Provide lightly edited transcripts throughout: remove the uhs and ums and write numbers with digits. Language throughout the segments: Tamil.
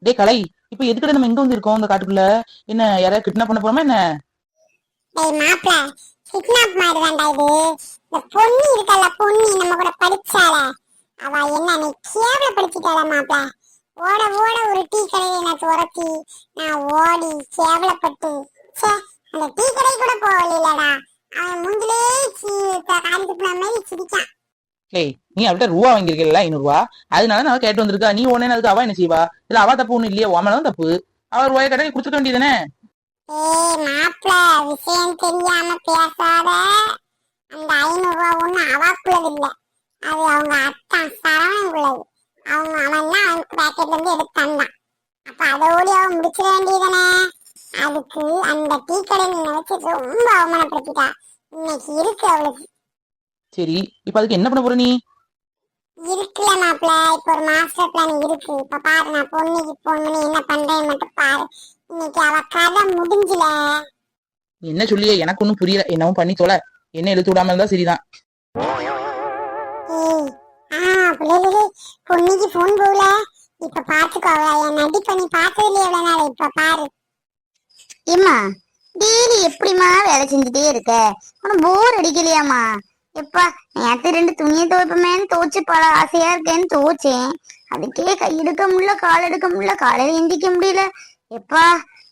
டே கலை, இப்ப எதுக்கிட்ட நம்ம எங்க வந்து இருக்கோம் இந்த காட்டுக்குள்ள? என்ன யாராவது கிட்னாப் பண்ண போறோமா என்ன? டேய் மாப்ள, கிட்னாப் மாதிரி தான்டா இது. இந்த பொண்ணு இருக்கல, பொண்ணு நம்ம கூட படிச்சால, அவ என்ன நீ கேவலப்படுத்திட்டாள மாப்ள. ஓட ஓட ஒரு டீ கடையில என்ன துரத்தி நான் ஓடி கேவலப்பட்டு, ச்சே, அந்த டீ கடை கூட போகலடா. அவன் முந்திலே காரி துப்புன மாதிரி சிரிக்கான். டேய், நீ அவட்ட ரூபா வாங்கியிருக்கல 500 ரூபா, அதனால நான் கேட்டு வந்திருக்கா. நீ உடனே அதுக்கு அவ என்ன செய்வா? இல்ல அவ தப்பு ஒண்ணு இல்லையா? உன் தப்பு. அவ ரூபாயை கடை குடுத்துக்க வேண்டியதானே? ஏய் மாப்ள, விஷயம் தெரியாம பேசாத. அந்த 500 ரூபா ஒண்ணு அவாக்குள்ளது இல்ல, அது அவங்க அத்தான் சரவணங்குள்ளது. அவன் தான் அவனுக்கு பாக்கெட்ல இருந்து எடுத்து தந்தான். அப்ப அதோட அவன் முடிச்சிட வேண்டியதானே. அதுக்கு அந்த டீ கடையில் நின்று வச்சு ரொம்ப அவமானப்படுத்திட்டா. இன்னைக்கு இருக்கு அவளுக்கு. சரி, இப்ப அதுக்கு என்ன பண்ண போற நீ? இருக்குல்ல மாப்ள, இப்ப ஒரு மாஸ்டர் பிளான் இருக்கு. இப்ப பாரு, நான் பொண்ணுக்கு போன் பண்ணி என்ன பண்றேன்னு மட்டும் பாரு. இன்னைக்கு அவ கதை முடிஞ்சுல. என்ன சொல்லியே? எனக்கு ஒண்ணும் புரியல. என்னவும் பண்ணி தொலை. என்ன எழுத்து விடாம இருந்தா சரிதான். பொண்ணுக்கு போன் போகல. இப்ப பாத்துக்கோ, என் நடி பண்ணி பார்த்தது இல்லையா எவ்வளவு நாள். இப்ப பாரு. ஏம்மா, டெய்லி எப்படிமா வேலை செஞ்சுட்டே இருக்க? உனக்கு போர் அடிக்கலையாமா? எப்பா, நேத்து 2 துணியை துவைப்பமேன்னு துவைச்சு பல ஆசையா இருக்கேன்னு துவைச்சேன். அதுக்கே கை எடுக்க முடியல, கால் எடுக்க முடியல, காலையில எந்திக்க முடியல. எப்பா,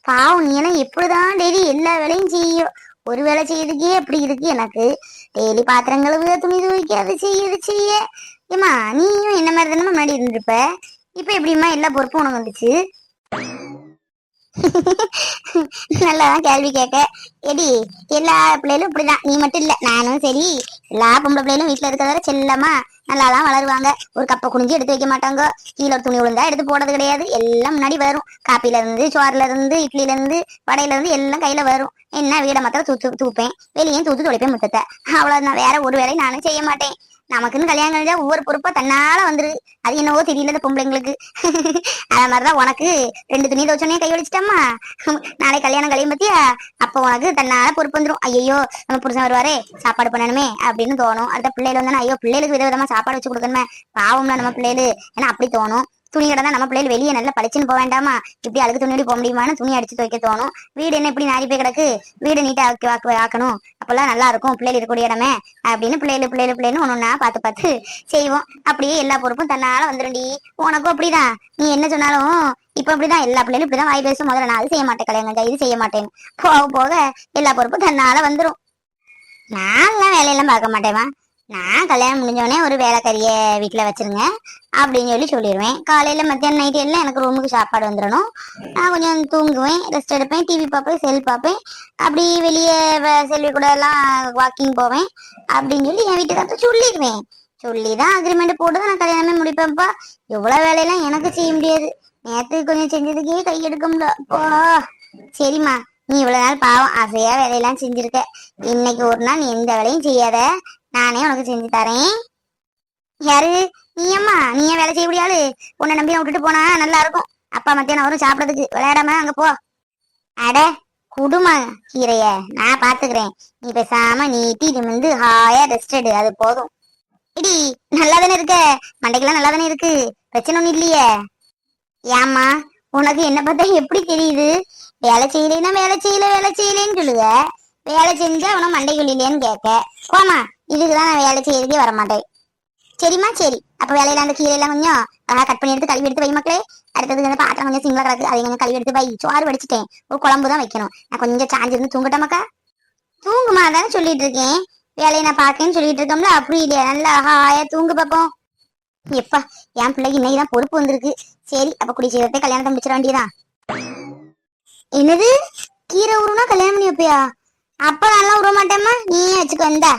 பாவம், நீ எல்லாம் எப்படிதான் டெய்லி எல்லா வேலையும் செய்யும்? ஒரு வேலை செய்யறதுக்கே அப்படி இருக்கு எனக்கு. டெய்லி பாத்திரம் கழுவு, துணி துவைக்க, அது செய்ய இது செய்ய. ஏமா, நீயும் என்ன மாதிரி தானே முன்னாடி இருந்திருப்ப. இப்ப எப்படிமா எல்லா பொறுப்பும் உனக்கு வந்துச்சு? நல்லாதான் கேள்வி கேட்க. எடி, எல்லா பிள்ளைகளும் இப்படிதான், நீ மட்டும் இல்ல, நானும் சரி. எல்லா பொம்பளை பிள்ளைகளும் வீட்டுல இருக்கிறத செல்லமா நல்லாதான் வளருவாங்க. ஒரு கப்பை குனிஞ்சு எடுத்து வைக்க மாட்டாங்க. கீழே ஒரு துணி விழுந்தா எடுத்து போடுறது கிடையாது. எல்லாம் முன்னாடி வரும். காப்பில இருந்து, சோறுல இருந்து, இட்லில இருந்து, வடையில இருந்து எல்லாம் கையில வரும். என்ன வீடை மாத்திரம் தூப்பேன், வெளியே தூத்து தொலைப்பேன் முத்தத்தை. அவ்வளவுதான், வேற ஒரு வேலையும் நானும் செய்ய மாட்டேன். நமக்குன்னு கல்யாணம் கழிஞ்சா ஒவ்வொரு பொறுப்பா தன்னால வந்துரு. அது என்னவோ தெரியல இந்த பொம்பளைங்களுக்கு. அத மாதிரிதான் உனக்கு 2 துணி துவச்சோன்னே கை வலிச்சிட்டம்மா. நாளை கல்யாணம் கழியும் பத்தியா, அப்ப உனக்கு தன்னால பொறுப்பு வந்துடும். ஐயோ, நம்ம புருஷன் வருவாரே, சாப்பாடு பண்ணணுமே அப்படின்னு தோணும். அடுத்த பிள்ளைகள் வந்தா ஐயோ, பிள்ளைகளுக்கு விதவிதமா சாப்பாடு வச்சு கொடுக்கணுமே, பாவம்னா நம்ம பிள்ளைகள், ஏன்னா அப்படி தோணும். துணி கடை தான் நம்ம பிள்ளைகள் வெளியே நல்லா பளிச்சுன்னு போக வேண்டாமா? இப்படி அழுக்கு துணி போக முடியுமான்னு துணி அடிச்சு துவைக்க தோணும். வீடு என்ன இப்படி நாரி போய் கிடக்கு, வீடு நீட்டா ஆக்கணும், அப்பெல்லாம் நல்லா இருக்கும் பிள்ளைகள் இருக்கக்கூடிய இடமே அப்படின்னு பிள்ளைன்னு ஒன்னொன்னா பார்த்து பார்த்து செய்வோம். அப்படியே எல்லா பொறுப்பும் தன்னால வந்துருண்டி. உனக்கும் அப்படிதான். நீ என்ன சொன்னாலும் இப்ப அப்படிதான், எல்லா பிள்ளைகளும் இப்படிதான் வாய் பேசும். முதல்ல நான் அது செய்ய மாட்டேன், கல்யாணம் இது செய்ய மாட்டேன்னு. போக போக எல்லா பொறுப்பும் தன்னால வந்துடும். நான்லாம் வேலையெல்லாம் பார்க்க மாட்டேமா. நான் கல்யாணம் முடிஞ்சோடனே ஒரு வேலைக்காரிய வீட்டுல வச்சிருங்க அப்படின்னு சொல்லிடுவேன். காலையில மத்தியானம் நைட்டு எல்லாம் எனக்கு ரூமுக்கு சாப்பாடு வந்துடணும். நான் கொஞ்சம் தூங்குவேன், ரெஸ்ட் எடுப்பேன், டிவி பார்ப்பேன், செல் பார்ப்பேன். அப்படி வெளியே செல்வி கூட எல்லாம் வாக்கிங் போவேன் அப்படின்னு சொல்லி என் வீட்டுக்காரத்த சொல்லிடுவேன். சொல்லிதான் அக்ரிமெண்ட் போட்டு நான் கல்யாணமே முடிப்பேன்ப்பா. எவ்வளவு வேலையெல்லாம் எனக்கு செய்ய முடியாது. நேற்று கொஞ்சம் செஞ்சதுக்கே கை எடுக்க முடியல. சரிம்மா, நீ இவ்வளவு நாள் பாவம் ஆசையா வேலையெல்லாம் செஞ்சிருக்க. இன்னைக்கு ஒரு நாள் நீ எந்த வேலையும் செய்யாத, நானே உனக்கு செஞ்சு தரேன். யாரு நீ? அம்மா, நீ ஏன் வேலை செய்ய முடியாது? உன்னை நம்பி விட்டுட்டு போனா நல்லா இருக்கும். அப்பா மத்தியானம் வரும் சாப்பிடறதுக்கு, விளையாடாம அங்க போ. அட குடுமா கீரைய, நான் பாத்துக்கிறேன். நீ பேசாம நீட்டி நிமிந்து ஹாயா ரெஸ்ட் எடு, அது போதும். இடி, நல்லா தானே இருக்க? மண்டைக்கெல்லாம் நல்லா தானே இருக்கு? பிரச்சனை ஒண்ணு இல்லையே? ஏம்மா, உனக்கு என்ன பார்த்தா எப்படி தெரியுது? வேலை செய்யலைன்னா வேலை செய்யலன்னு சொல்லுவ. வேலை செஞ்சா உன மண்டைக்குள்ள இல்லையான்னு கேட்க. கோமா, இதுக்குதான் நான் வேலை செய்யறதுக்கே வரமாட்டேன். சரிம்மா, சரி. அப்ப வேலையில அந்த கீரை எல்லாம் கொஞ்சம் கட் பண்ணி எடுத்து கழுவி எடுத்து வை மக்களே. அடுத்தது வந்து பாத்திரம் கொஞ்சம் சிங்களா கிடக்கு, அதை கொஞ்சம் கழுவி எடுத்து வை. சோறு வடிச்சிட்டேன், ஒரு குழம்பு தான் வைக்கணும். நான் கொஞ்சம் சாஞ்சிருந்து தூங்கட்டமாக்கா. தூங்குமா தானே சொல்லிட்டு இருக்கேன். வேலையை நான் பாக்கேன்னு சொல்லிட்டு இருக்கோம்ல, அப்படி இல்லையா? நல்லா ஹாயா தூங்கு பாப்போம். எப்பா, என் பிள்ளைக்கு இன்னைக்குதான் பொறுப்பு வந்திருக்கு. சரி, அப்ப குடி செய்யறதே கல்யாணத்தை முடிச்சிட வேண்டியதான். என்னது, கீரை உருவனா கல்யாணம் பண்ணி வைப்பியா? அப்ப நல்லா உருவ மாட்டேம்மா, நீயே வச்சுக்க. வந்தா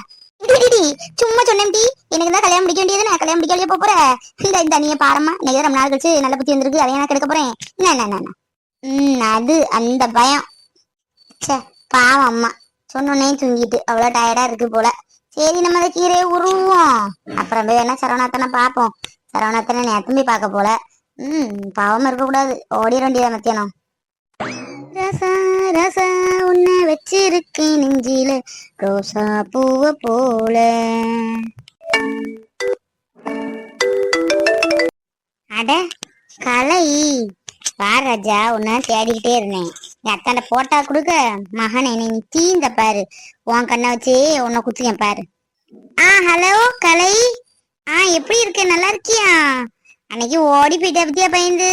சும்மா சொன்னேன் டி, எனக்கு தான் கல்யாணம் முடிக்க வேண்டியது. நான் கல்யாணம் முடிக்க போற இந்த நீ பாரம்மா. இன்னைக்கு ரொம்ப நாள் கழிச்சு நல்ல புத்தி வந்திருக்கு, அதையும் நான் கெடுக்க போறேன். என்ன அது அந்த பயம். சே, பாவம் அம்மா சொன்னோன்னே தூங்கிட்டு அவ்வளவு டயர்டா இருக்கு போல. சரி, நம்ம அதை கீரையை உருவோம். அப்புறம் போய் என்ன சரவணாத்தனை பார்ப்போம். சரவணாத்தனை நேரத்தும் போய் பார்க்க போல. பாவமா இருக்க கூடாது, ஓடிட வேண்டியதா மத்தியானம். ரசா ரசா உன்னை வச்சிருக்கேன் நெஞ்சில ரோசா பூவ போல. அட கலை, பாரு ராஜா, உன்ன தேடிக்கிட்டே இருந்தேன். என் அத்தாண்ட போட்டா கொடுக்க மகனே நீ தீந்த பாரு. உன் கண்ணை வச்சு உன்னை குத்துக்கேன் பாரு. ஹலோ கலை. எப்படி இருக்க? நல்லா இருக்கியா? அன்னைக்கு ஓடி போயிட்ட பத்தியா பயந்து.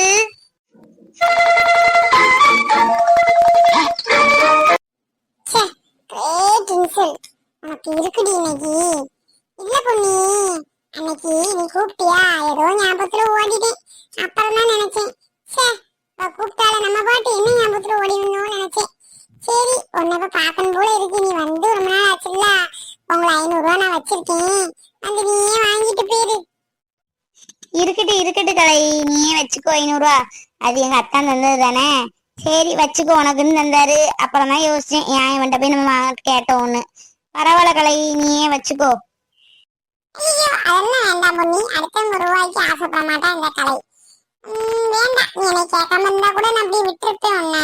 கிரேட் இன்சல்ட் உனக்கு இருக்குடி இன்னைக்கு. இல்ல பொண்ணு, அன்னைக்கு நீ கூப்பிட்டியா ஏதோ ஞாபகத்துல ஓடிட்டேன். அப்புறம் தான் நினைச்சேன் கூப்பிட்டால நம்ம பாட்டு என்ன ஞாபகத்துல ஓடி வந்தோம்னு நினைச்சேன். சரி உன்னை பார்க்கணும் போல இருக்கு. நீ வந்து ரொம்ப நாள் ஆச்சுல்ல. உங்களை 500 ரூபா நான் வச்சிருக்கேன், வந்து நீயே வாங்கிட்டு போயிரு. இருக்கட்டு கலை, நீயே வச்சுக்கோ. 500 ரூபா அது எங்க அத்தான் தந்தது தானே. சரி வச்சுக்கோ, உனக்குன்னு தந்தாரு. அப்புறம் தான் யோசிச்சேன் ஏன் இவன்ட்ட போய் நம்ம கேட்டோம்னு. பரவாயில்ல கலை, நீயே வச்சுக்கோ. ஐயோ அதெல்லாம் வேண்டாம் பொண்ணு, அடுத்தவங்க ரூபாய்க்கு ஆசைப்பட மாட்டேன் இந்த கலை. வேண்டாம், நீ என்னை கேட்காம இருந்தா கூட நான் அப்படி விட்டுருப்பேன் உன்ன.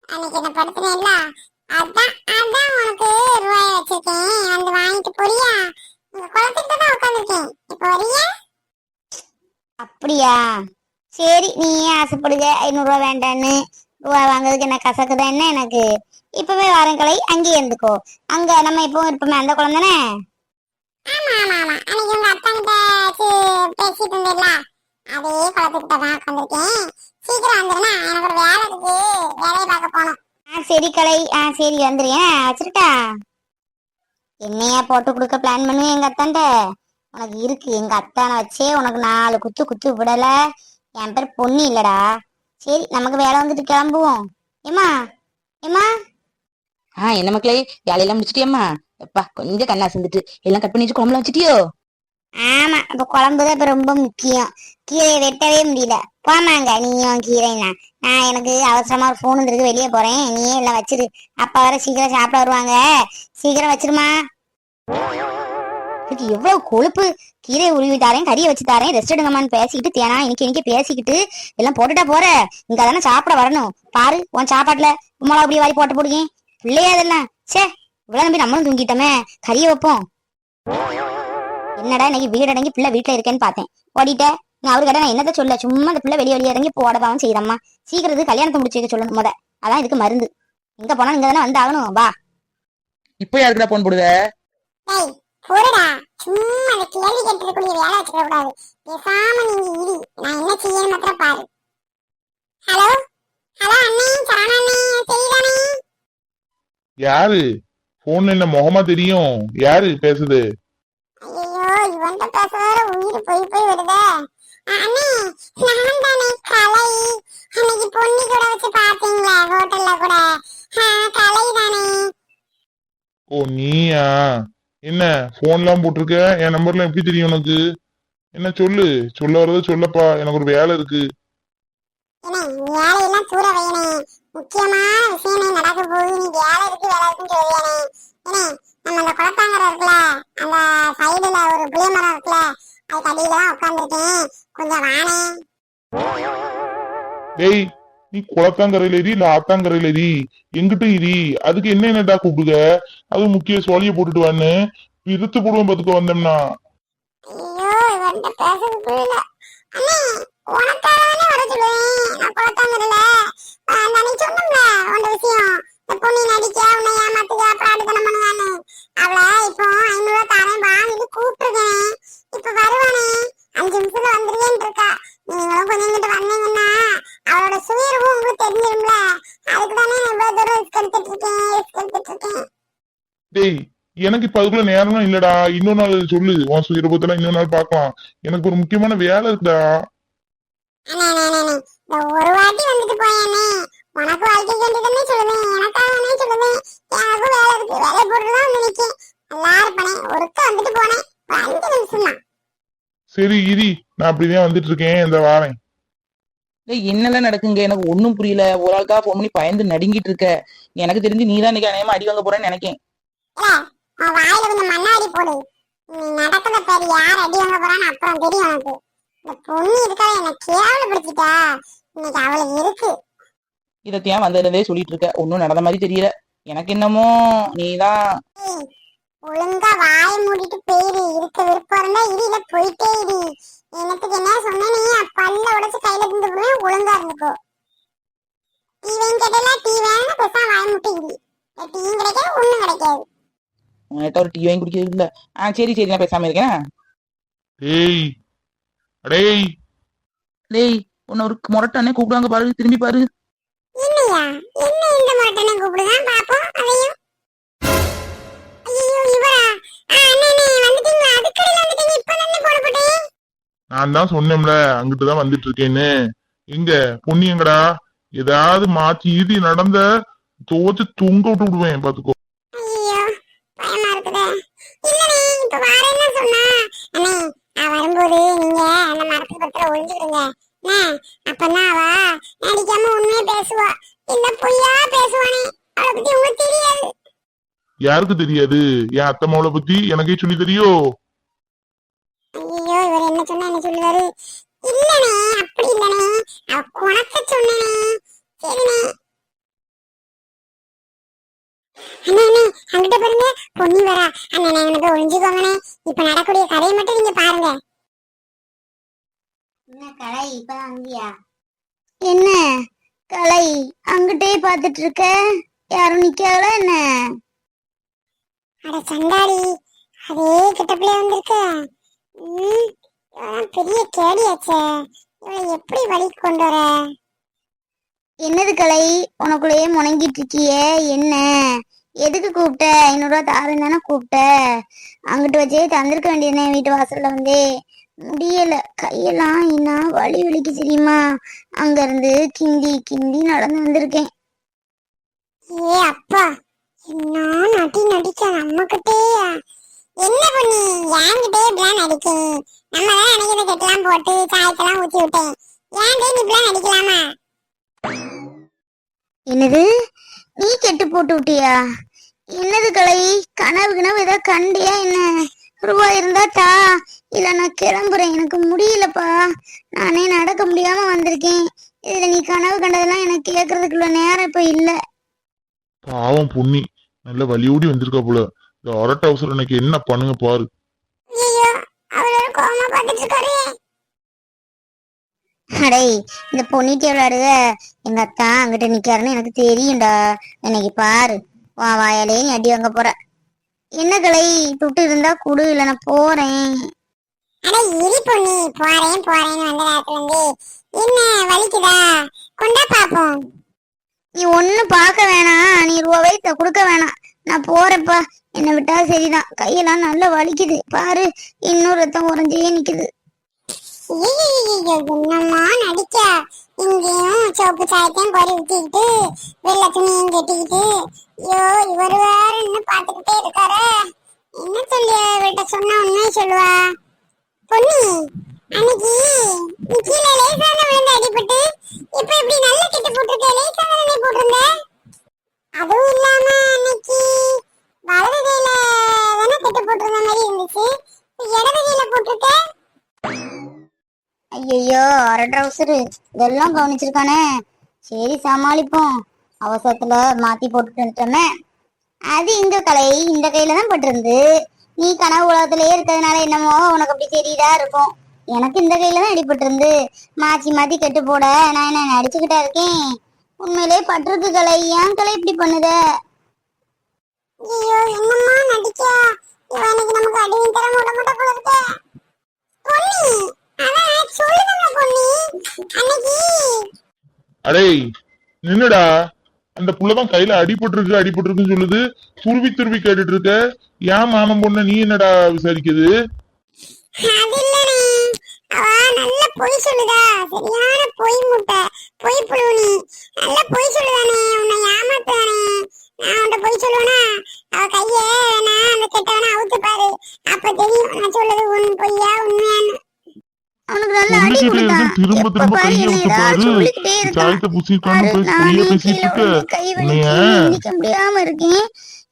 அன்னைக்கு என்ன படுத்துனேன்ல, அதான் உனக்கு ரூபாய் வச்சிருக்கேன், வந்து வாங்கிட்டு போறியா? இங்க குளத்துக்கிட்ட தான் உட்காந்துருக்கேன், இப்ப வரியா? அப்படியா? சரி நீயே ஆசைப்படுக 500 ரூபா வேண்டான்னு. ரூபா வாங்குறதுக்கு என்ன கசக்குதான் என்ன எனக்கு? இப்பவே வரேன் கலை, அங்கேயே இருந்துக்கோ. அங்க நம்ம இப்பவும் இருப்போமே அந்த குளம் தானே? ஆமா ஆமா ஆமா, அன்னைக்கு உங்க அத்தா கிட்ட பேசிட்டு இருந்தேன்ல, அதே குளத்துக்கிட்ட தான் உட்காந்துருக்கேன். சீக்கிரம் வந்துருனா, எனக்கு ஒரு வேலை இருக்கு, வேலையை பார்க்க போகணும். சரி கலை, சரி வந்துடுறேன். வச்சுட்டா என்னையா போட்டு கொடுக்க பிளான் பண்ணுவேன் எங்க அத்தான்ட்ட. உனக்கு இருக்கு, எங்க அத்தானை வச்சே உனக்கு 4 குத்து விடல. என் பேர் பொண்ணு இல்லடா. சரி நமக்கு வேலை வந்துட்டு கிளம்புவோம். ஏமா ஏமா. என்ன மக்களே, வேலையெல்லாம் முடிச்சிட்டியம்மா? எப்பா கொஞ்சம் கண்ணா செஞ்சுட்டு எல்லாம் கட் பண்ணி வச்சு குழம்புல வச்சுட்டியோ? ஆமா, இப்ப குழம்புதான் இப்ப ரொம்ப முக்கியம். கீரையை வெட்டவே முடியல. போமாங்க நீயும் கீரைனா. நான் எனக்கு அவசரமா ஒரு போன் வந்துருக்கு, வெளியே போறேன். நீயே எல்லாம் வச்சிரு. அப்பா வர சீக்கிரம் சாப்பிட வருவாங்க. சீக்கிரம் வச்சிருமா. இதுக்கு எவ்வளவு கொழுப்பு. கீரை உருவி தாரேன், கறியை வச்சு தாரேன், ரெஸ்ட் எடுங்கம்மான்னு பேசிக்கிட்டு தேனா இன்னைக்கு பேசிக்கிட்டு எல்லாம் போட்டுட்டா போற. இங்க தானே சாப்பிட வரணும். பாரு உன் சாப்பாட்டுல உமாலா அப்படி வாரி போட்டு போடுங்க. பிள்ளையா அதெல்லாம் சே. இவ்வளவு நம்பி நம்மளும் தூங்கிட்டோமே, கறியை வைப்போம். என்னடா இன்னைக்கு வீடு அடங்கி பிள்ளை வீட்டுல இருக்கேன்னு பார்த்தேன், ஓடிட்ட. நான் அவரு கடை நான் என்னத்த சொல்ல, சும்மா அந்த பிள்ளை வெளியே இறங்கி போடதான் செய்யறம்மா. சீக்கிரத்து கல்யாணத்தை முடிச்சு வைக்க சொல்லணும் முத. அதான் இதுக்கு மருந்து. எங்க போனா இங்க தானே வந்து ஆகணும். வா. இப்போ யாருக்குடா போன் போடுவ? டேய் போடுடா, சும்மா அந்த கேள்வி கேட்டுக்கூடிய வேலை வச்சுக்க கூடாது. பேசாம நீங்க இரு, நான் என்ன செய்யணும் மாத்திரம் பாரு. ஹலோ ஹலோ அண்ணே, சரண அண்ணே, தெரியுதானே? யாரு? போன் என்ன முகமா தெரியும்? யாரு பேசுது? ஐயோ இவன்ட்ட பேச வேற உயிர் போய் வருதே. அண்ணே நான் தானே கலை, அன்னைக்கு பொண்ணு கூட வச்சு பாத்தீங்களா ஹோட்டல்ல கூட? கலை தானே. ஓ நீயா? என்ன போன்லாம் போட்டிருக்க? என் நம்பர்லாம் எப்படி தெரியும் உனக்கு? என்ன சொல்லு, சொல்ல வர்றது சொல்லப்பா, எனக்கு ஒரு வேலை இருக்கு. என்ன வேலையெல்லாம் தூர வையனே, முக்கியமான விஷயமே நடக்க போகுது. நீ வேலை இருக்குன்னு சொல்லுவியானே. என்ன நம்ம அந்த குளத்தாங்கரை இருக்குல்ல, அந்த சைடுல ஒரு புளிய மரம் இருக்குல்ல, அதுக்கு அடியில தான் உட்காந்துருக்கேன், கொஞ்சம் வானே. டேய் நீ குளத்தாங்கரையில ஏறி இல்ல ஆத்தாங்கரையில ஏறி எங்கிட்ட ஏறி, அதுக்கு என்னடா கூப்பிடுங்க? அது முக்கிய சோழிய போட்டுட்டு வான்னு விருத்து போடுவோம் பத்துக்க வந்தோம்னா. ஐயோ இவன்ட்ட பேசுறது புரியல. அண்ணே உனக்காகவே வர சொல்லுவேன், நான் குளத்தாங்கரையில அந்த நீ சொன்னோம்ல உன் விஷயம், இந்த பொண்ணு நடிக்க உன்னை ஏமாத்துக்க பிராடுத்தனம் பண்ணுவான்னு. அவளை இப்போ 500 ரூபா தாரேன் வாங்கிட்டு கூப்பிட்டுருக்கேன். இப்ப வருவானே, 5 நிமிஷத்துல வந்துருவேன்னு இருக்கா. நீங்களும் கொஞ்சம் இங்கிட்டு வந்தீங்கன்னா அவளோட சுயரூபம் உங்களுக்கு தெரிஞ்சிரும்ல. அதுக்குதானே இவ்வளவு தூரம் ரிஸ்க் எடுத்துட்டு இருக்கேன். டேய் எனக்கு இப்ப அதுக்குள்ள நேரம் இல்லடா, இன்னொரு நாள் சொல்லு. உன் சுயரூபத்துல இன்னொரு நாள் பாக்கலாம், எனக்கு ஒரு முக்கியமான வேலை இருக்குடா. இந்த ஒரு வாட்டி வந்துட்டு போயானே, உனக்கு வாழ்க்கைக்கு வேண்டியதுன்னு சொல்லுவேன், எனக்காகவே சொல்லுவேன். எனக்கும் வேலை இருக்கு, வேலை போட்டுதான் வந்து நிக்கேன். நல்லா இருப்பனே, ஒருக்க வந்துட்டு போனேன், ஒரு 5 நிமிஷம் தான். சரி இரி, நான் அப்படிதான் வந்துட்டு இருக்கேன், இந்த வாரேன். என்னெல்லாம் நடக்குங்க எனக்கு ஒன்னும் புரியல. ஒரு ஆளுக்கா போன் பண்ணி பயந்து நடுங்கிட்டு இருக்க. எனக்கு தெரிஞ்சு நீதான் இன்னைக்கு அநேகமா அடி வாங்க போறேன்னு நினைக்கேன். உன் வாயில கொஞ்சம் மண்ணாடி போடு. நீ நடக்கிற பேர் யார் அடி வாங்க போறான்னு அப்புறம் தெரியும் உனக்கு. இந்த பொண்ணு இருக்காத என்ன கேவலப்படுத்திட்டா, இன்னைக்கு அவளுக்கு இருக்கு. இதத்தையும் வந்ததே சொல்லிட்டு இருக்க, ஒன்னும் நடந்த மாதிரி தெரியல. எனக்கு என்னமோ நீதான். ஒழுங்கா வாய மூடிட்டு போயிரு. இருக்க விருப்பம் இருந்தா இரு, இல்ல போயிட்டே இரு. என்னத்துக்கு என்ன சொன்ன நீ? பல்ல உடைச்சு கையில இருந்து போய் ஒழுங்கா இருந்துக்கோ. டீ வேணும் கேட்டல, டீ வேணும் பேசாம வாய மூட்டு இரு. டீயும் கிடைக்காது ஒண்ணும் கிடைக்காது. உன்கிட்ட ஒரு டீ வாங்கி குடிக்கிறது இல்ல. சரி சரி, நான் பேசாம இருக்கேன். ஏய் அடேய், டேய், உன்னை ஒரு முரட்டானே கூப்பிடுவாங்க பாரு, திரும்பி பாரு. என்னையா என்ன இந்த மாட்டனை கூப்பிடுதான் பாப்போம் அதையும். ஐயோ இவரா? அண்ணே வந்துட்டீங்களா? அதுக்கடையில வந்துட்டீங்க. இப்ப தானே போட போட்டேன். நான் தான் சொன்னேன்ல அங்கிட்டுதான் வந்துட்டு இருக்கேன்னு. எங்க பொண்ணு எங்கடா? ஏதாவது மாத்தி ஈதி நடந்த தோச்சு தொங்க விட்டு விடுவேன் பாத்துக்கோ. ஐயோ பயமா இருக்குதே. இல்லனே இப்ப வாரேன்னு சொன்னா. அண்ணே வரும்போது நீங்க அந்த மரத்து பத்திர ஒளிஞ்சுடுங்க. அப்பதான் அவ நடிக்காம உண்மையே பேசுவா, இல்ல பொய்யா பேசுவானே. அவளை பத்தி உங்களுக்கு தெரியாது. யாருக்கு தெரியாது? என் அத்தை மாவளை பத்தி எனக்கே சொல்லி தெரியும். ஐயோ இவர் என்ன சொன்னா என்ன சொல்லுவாரு? இல்லனே அப்படி இல்லனே, அவ குணத்தை சொன்னனே. சரிண்ணே. அண்ணே அங்கிட்ட பாருங்க பொன்னி வரா. அண்ணே எனக்கு ஒளிஞ்சுக்கோங்கண்ணே. இப்ப நடக்கூடிய கதையை மட்டும் நீங்க பாருங்க. என்ன கலை இப்பதான் வந்தியா? என்ன கலை அங்கிட்டே பாத்துட்டு இருக்க? யாரும் நிக்கல என்ன? அட சண்டாளி, அதே கிட்டப்பிலே வந்திருக்க. பெரிய கேடியாச்சே. இவளை எப்படி வழிக்கு கொண்டு வர? என்னது கலை உனக்குள்ளேயே முணங்கிட்டு இருக்கியே? என்ன எதுக்கு கூப்பிட்ட? 500 ரூபா தாரேன்னு தானே கூப்பிட்ட? அங்கிட்டு வச்சே தந்திருக்க வேண்டியதுனே. வீட்டு வாசல்ல வந்தே முடியல, கையெல்லாம் என்ன வலி வலிக்கு தெரியுமா? அங்க இருந்து கிண்டி கிண்டி நடந்து வந்திருக்கேன். ஏ அப்பா, என்ன நடி நடிக்க நம்மகிட்டே. என்ன பண்ணி என்கிட்டே இப்படிலாம் நடிக்கேன்? நம்ம தான் நினைக்கிறத கெட்டலாம் போட்டு சாயத்தெல்லாம் ஊத்தி விட்டேன். ஏன் நீ இப்படிலாம் நடிக்கலாமா? என்னது நீ கெட்டு போட்டு விட்டியா? என்னது கலை கனவு கனவு ஏதாவது கண்டியா என்ன? ரூபாய் இருந்தா தா, இல்ல நான் கிளம்புறேன். எனக்கு முடியலப்பா, நானே நடக்க முடியாம வந்திருக்கேன். இதுல நீ கனவு கண்டதெல்லாம் எனக்கு கேக்குறதுக்குள்ள நேரம் இப்ப இல்ல. பாவம் பொன்னி நல்ல வலியோடி வந்திருக்கா போல. இந்த அரட்ட அவசரம் எனக்கு என்ன பண்ணுங்க பாரு. ஐயோ அவளோட கோவமா பார்த்துட்டு இருக்காரு. அடே இந்த பொன்னிட்டு விளையாடுக. எங்க அத்தா அங்கிட்ட நிக்காருன்னு எனக்கு தெரியும்டா. இன்னைக்கு பாரு வா வாயாலே நீ அடி வாங்க போற. என்ன கலை துட்டு இருந்தா குடு, இல்ல நான் போறேன். அட இரி பொன்னி, போறேன் போறேன்னு வந்த நேரத்துல இருந்து என்ன வலிக்குதா? கொண்டா பாப்போம். நீ ஒண்ணு பாக்க வேணாம், நீ ரூபாவே கொடுக்க வேணாம், நான் போறேன்ப்பா. என்ன விட்டா சரிதான். கையெல்லாம் நல்லா வலிக்குது பாரு, இன்னும் ரத்தம் உறைஞ்சே நிக்குது. என்னம்மா நடிக்க? இங்கேயும் சோப்பு சாயத்தையும் கொறி ஊத்திக்கிட்டு வெள்ளை துணியும் கட்டிக்கிட்டு. ஐயோ இவரு வேற இன்னும் பாத்துக்கிட்டே இருக்காரு. என்ன சொல்லி இவர்கிட்ட சொன்னா உண்மையை சொல்லுவா? பொன்னி அன்னைக்கு நீ கீழே லேசான விழுந்து அடிபட்டு இப்ப இப்படி நல்ல கெட்டு போட்டிருக்க. லேசான தானே போட்டிருந்த? அதுவும் இல்லாம அன்னைக்கு வலது கையில தானே கெட்டு போட்டிருந்த மாதிரி இருந்துச்சு, இடது கையில போட்டிருக்க. ஐயோ அரை ட்ரௌசரு இதெல்லாம் கவனிச்சிருக்கானே. சரி சமாளிப்போம். அவசரத்துல மாத்தி போட்டுட்டு வந்துட்டோமே. அது இந்த கலை இந்த கையில தான் பட்டிருந்து. நீ கனவு உலகத்திலேயே இருக்கிறதுனால என்னமோ உனக்கு அப்படி தெரியுதா இருக்கும். எனக்கு இந்த கையில தான் அடிபட்டிருந்து. மாத்தி மாத்தி கெட்டு போட நான் என்ன நடிச்சுக்கிட்டா இருக்கேன்? உண்மையிலே பட்டிருக்கு கலை. ஏன் கலை இப்படி பண்ணுத? ஐயோ என்னம்மா நடிக்க? இவனுக்கு நமக்கு அடியும் தர விட மாட்டா போல இருக்கே. பொன்னி அதான் சொல்லுங்க பொன்னி. அன்னைக்கு அடே நின்னுடா. அந்த புள்ளதான் கையில அடிபட்டிருக்குன்னு சொல்லுது. துருவி துருவி கேட்டுட்டு இருக்க. ஏன் மாமன் பொண்ண நீ என்னடா விசாரிக்குது? அது இல்லனே, அவ நல்ல பொய் சொல்லுதா. சரியான பொய் முட்டை, பொய் புழுவனி. நல்ல பொய் சொல்லுதானே, உன்னை ஏமாத்தானே. நான் உன்ட பொய் சொல்லுவேனா? அவ கைய நான் அந்த கெட்டவனை அவுத்து பாரு, அப்ப தெரியும் நான் சொல்லுது உன் பொய்யா உண்மையான்னு. அவனுக்கு நல்ல அடி கொடுத்தான். திரும்ப எப்ப திரும்ப பாரு கைய விட்டு என்னடா பாரு. சொல்லிக்கிட்டே இருக்கான். சாயத்தை புசிக்கான்னு பாரு, பொய்யா நானே பேசிட்டு கீழே இருக்க. விழுந்து கை வலிக்கு எந்திரிக்க முடியாம இருக்கேன்.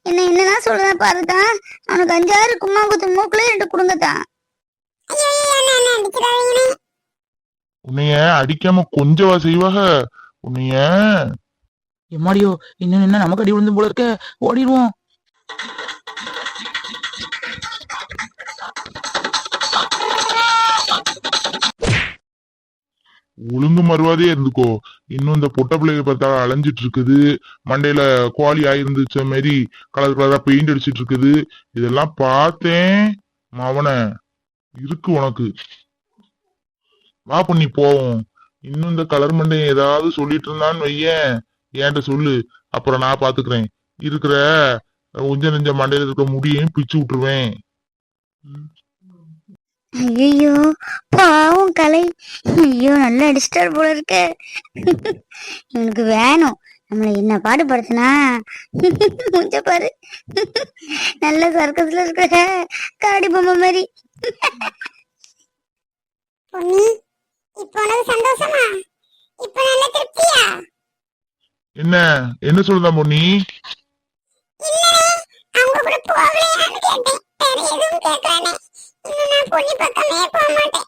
என்னதான் சொல்றேன் பாருதான். அவனுக்கு 5-6 கும்மா குத்து மூக்குல 2 குடுங்கத்தான். ஐயோ என்ன என்ன அடிக்கிறாங்கன்னு. உன்னைய அடிக்காம கொஞ்சவா செய்வாக? உன்னைய எம்மாடியோ, இன்னும் என்ன நமக்கு அடி விழுந்து போல இருக்க. ஓடிடுவோம். ஒழுங்கு மறுவாதே இருந்துக்கோ. இன்னும் இந்த பொட்ட பிள்ளைய பார்த்தா அலைஞ்சிட்டு இருக்குது, மண்டையில குவாலி ஆயிருந்துச்ச மாதிரி கலர் கலரா பெயிண்ட் அடிச்சிட்டு இருக்குது. இதெல்லாம் பார்த்தேன் மவன இருக்கு உனக்கு. வா பண்ணி போவோம். இன்னும் இந்த கலர் மண்டையை ஏதாவது சொல்லிட்டு இருந்தான்னு வையேன், என்கிட்ட சொல்லு, அப்புறம் நான் பாத்துக்கிறேன். இருக்கிற கொஞ்ச நெஞ்ச மண்டையில இருக்க முடியையும் பிச்சு விட்டுருவேன். ஐயோ பாவம் கலை. ஐயோ நல்லா அடிச்சிட்டார் போல இருக்க. இவனுக்கு வேணும். நம்மள என்ன பாடுபடுத்தினா முஞ்ச பாரு. நல்ல சர்க்கஸ்ல இருக்கிற காடி பொம்மை மாதிரி. பொன்னி, இப்போ உனக்கு சந்தோஷமா? இப்போ நல்ல திருப்தியா? என்ன என்ன சொல்லுதா பொண்ணி? இல்லவே, அவங்க கூட போகலையான்னு கேட்டேன். வேற எதுவும் கேட்கறானே. இன்னும் நான் பொன்னி பக்கமே போக மாட்டேன்.